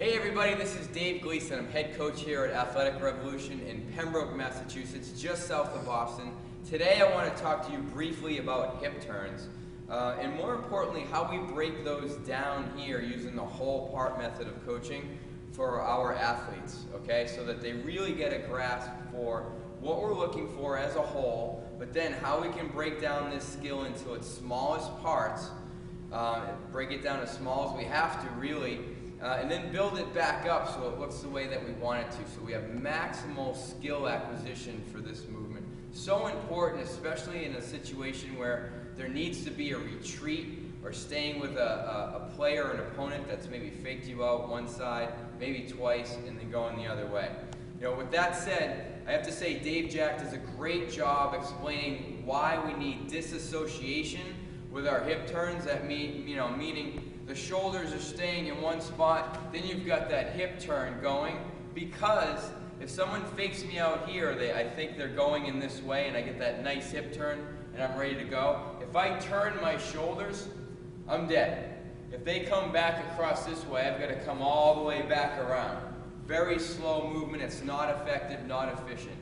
Hey everybody, this is Dave Gleason. I'm head coach here at Athletic Revolution in Pembroke, Massachusetts, just south of Boston. Today I want to talk to you briefly about hip turns, and more importantly, how we break those down here using the whole part method of coaching for our athletes, okay? So that they really get a grasp for what we're looking for as a whole, but then how we can break down this skill into its smallest parts, break it down as small as we have to really, and then build it back up so it looks the way that we want it to. So we have maximal skill acquisition for this movement. So important, especially in a situation where there needs to be a retreat or staying with a player or an opponent that's maybe faked you out one side, maybe twice, and then going the other way. You know, with that said, I have to say Dave Jack does a great job explaining why we need disassociation with our hip turns. That meaning the shoulders are staying in one spot, then you've got that hip turn going, because if someone fakes me out here, I think they're going in this way and I get that nice hip turn and I'm ready to go. If I turn my shoulders, I'm dead. If they come back across this way, I've got to come all the way back around. Very slow movement, it's not effective, not efficient.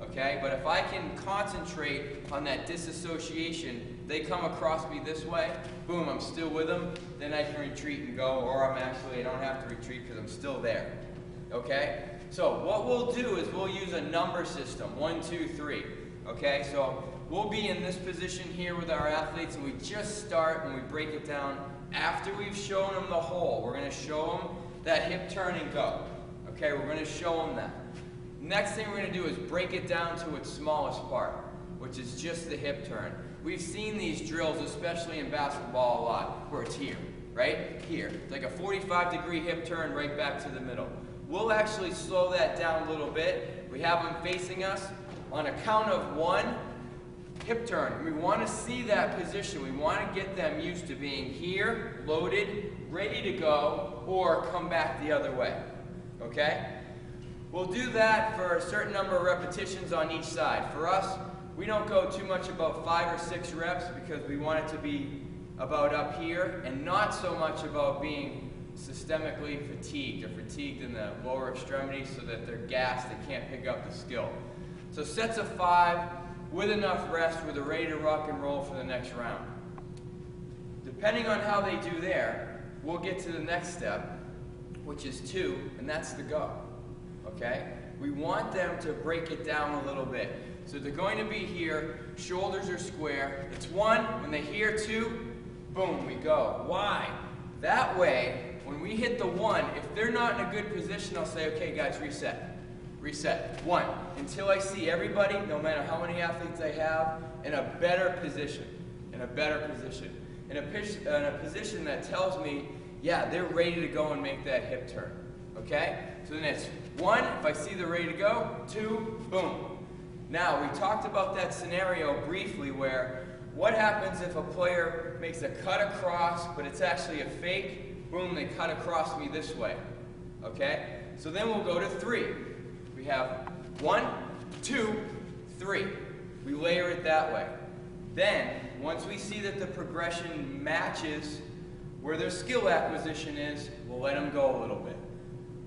Okay, but if I can concentrate on that disassociation, they come across me this way, boom, I'm still with them, then I can retreat and go, or I don't have to retreat because I'm still there. Okay, so what we'll do is we'll use a number system, 1, 2, 3. Okay, so we'll be in this position here with our athletes, and we just start and we break it down after we've shown them the whole. We're going to show them that hip turn and go. Okay, we're going to show them that. Next thing we're going to do is break it down to its smallest part, which is just the hip turn. We've seen these drills, especially in basketball, a lot, where it's here, right? Here. It's like a 45-degree hip turn right back to the middle. We'll actually slow that down a little bit. We have them facing us. On a count of 1, hip turn. We want to see that position. We want to get them used to being here, loaded, ready to go, or come back the other way. Okay? We'll do that for a certain number of repetitions on each side. For us, we don't go too much about 5 or 6 reps because we want it to be about up here and not so much about being systemically fatigued or fatigued in the lower extremities so that they're gassed, they can't pick up the skill. So sets of 5 with enough rest where they're ready to rock and roll for the next round. Depending on how they do there, we'll get to the next step, which is 2, and that's the go. Okay? We want them to break it down a little bit. So they're going to be here, shoulders are square. It's 1, when they hear 2, boom, we go. Why? That way, when we hit the 1, if they're not in a good position, I'll say, okay guys, reset. Reset. 1, until I see everybody, no matter how many athletes I have, in a better position. In a better position. In a position that tells me, yeah, they're ready to go and make that hip turn. Okay? So then it's 1, if I see they're ready to go, 2, boom. Now, we talked about that scenario briefly where what happens if a player makes a cut across, but it's actually a fake, boom, they cut across me this way. Okay? So then we'll go to 3. We have 1, 2, 3. We layer it that way. Then, once we see that the progression matches where their skill acquisition is, we'll let them go a little bit.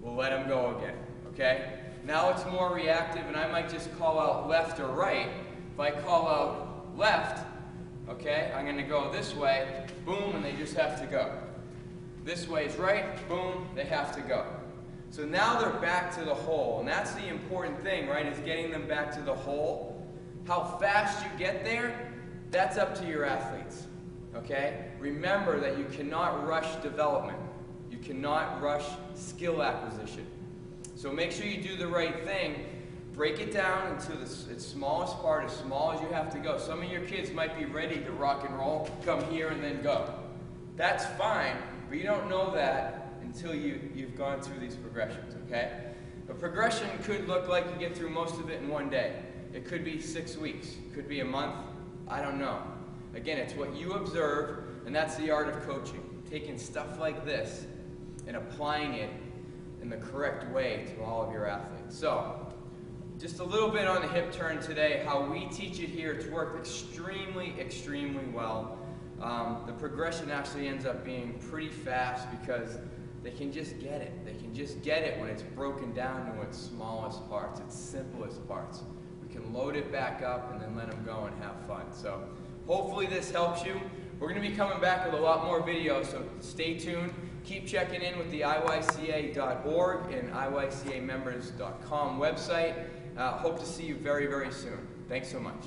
We'll let them go again, okay? Now it's more reactive, and I might just call out left or right. If I call out left, okay, I'm going to go this way, boom, and they just have to go. This way is right, boom, they have to go. So now they're back to the hole, and that's the important thing, right, is getting them back to the hole. How fast you get there, that's up to your athletes, okay? Remember that you cannot rush development. You cannot rush skill acquisition. So make sure you do the right thing. Break it down into its smallest part, as small as you have to go. Some of your kids might be ready to rock and roll, come here and then go. That's fine, but you don't know that until you've gone through these progressions, okay? A progression could look like you get through most of it in one day. It could be 6 weeks. It could be a month. I don't know. Again, it's what you observe, and that's the art of coaching. Taking stuff like this and applying it in the correct way to all of your athletes. So, just a little bit on the hip turn today, how we teach it here. It's worked extremely, extremely well. The progression actually ends up being pretty fast because they can just get it. They can just get it when it's broken down to its smallest parts, its simplest parts. We can load it back up and then let them go and have fun. So hopefully this helps you. We're going to be coming back with a lot more videos, so stay tuned. Keep checking in with the iyca.org and iycamembers.com website. Hope to see you very, very soon. Thanks so much.